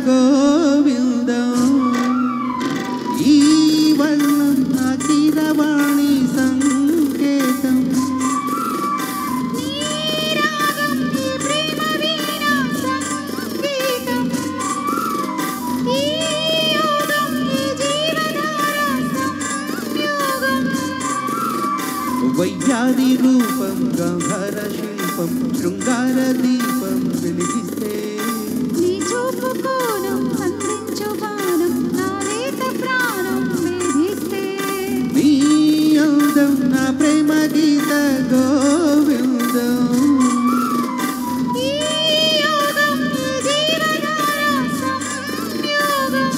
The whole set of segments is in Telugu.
గోవిందం ఈ వర్ణం నా కీరవాణి సంకేతం వయ్యారి రూపం గంధర శిల్పం శృంగార దీపం వెలిగిస్తే నీ చూపు కోణం అందించు బాణం నా లేత ప్రాణం వేధిస్తే నీ అందం నా ప్రేమ గీత గోవిందం ఈ యోగం ఈ జీవధార సంయోగం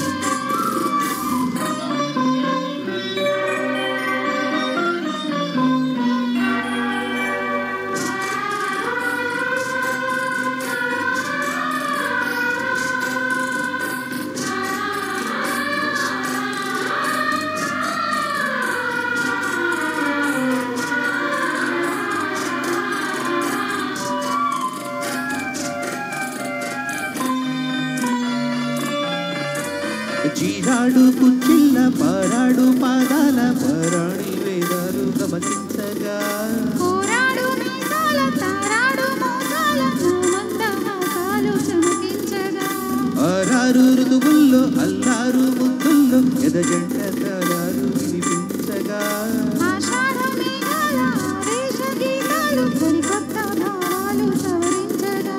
చీరాడు కుచ్చిళ్ళ పారాడు పాదాల పరాణి వేదాలు గమనించగా పోరాడు మీసాల తారాడు మోసాల మంద హాసాలు చమకించగా ఆరారు ఋతువుల్లో అల్లారు ముద్దుల్లో ఎదజంట తారారు వినిపించగా ఆషాఢ మేఘాల ఆవేశ గీతాలు సరికొత్త భావాలు సవరించగా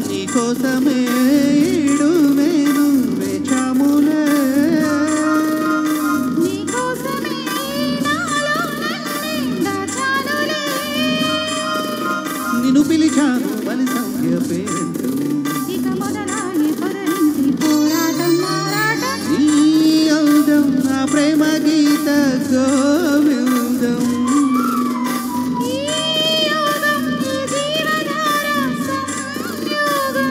నీకోసమే ఈడు నేను వేచాములే నీకోసమే నాలో నన్నే దాచానులే నిన్ను పిలిచాను మన సంఖ్య పేరు ఇక మొదలాయి పరనింటి పోరాటం మారాటం నీ అందం నా ప్రేమ గీత గోవిందం ఈ యోగం ఈ జీవధార సంయోగం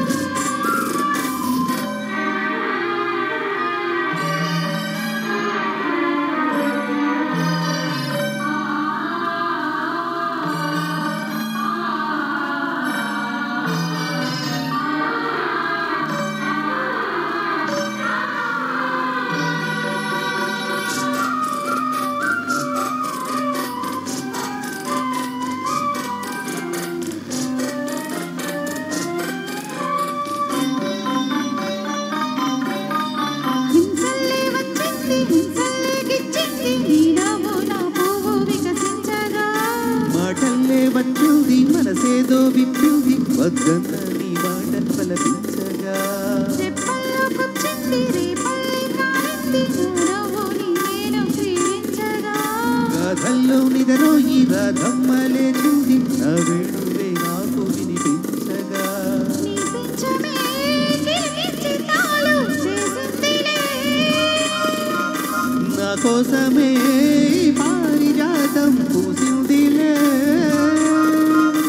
హింసల్లే వచ్చింది హింసల్లే గిచ్చింది నీ నవ్వు నా పువ్వు వికసించగా మాటల్లే వచ్చింది మనసేదో విప్పింది వద్దన్న నీ మాట పలపించగా రెప్పల్లో కూర్చుంది రేపల్లే కాలింది నా నవ్వు నీ నేను ప్రేమించగా గాథల్లో నిదరో ఈ రాధమ్మ లేచింది నా వేణువే నాకు వినిపించగా నీ పింఛమే కిలికించి తాళు చేసిందిలే నా కోసమే ఈ పారిజాతం పూసిందిలే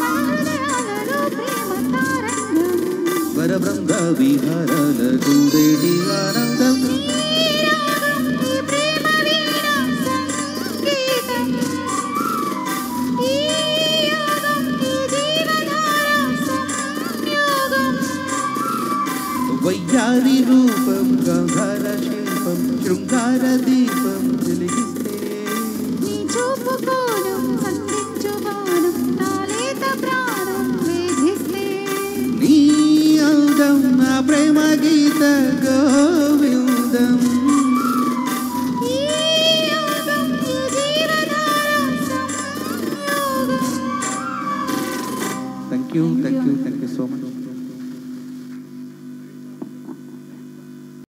మన హృదయాలలో ప్రేమ తారంగం వరబృంద విహారాల గుండేటి ఆనందం ఈ రాగం ఈ ప్రేమ వీణ సంగీతం ఈ యోగం ఈ జీవధార సంయోగం వయ్యారి రూపం గంధర శిల్పం శృంగార దీపం వెలిగిస్తే నీ చూపు కోణం అందించు బాణం నా లేత ప్రాణం వేధిస్తే నీ అందం నా ప్రేమ గీత గోవిందం ఈ యోగం ఈ జీవధార సంయోగం థ్యాంక్ యూ సో మచ్.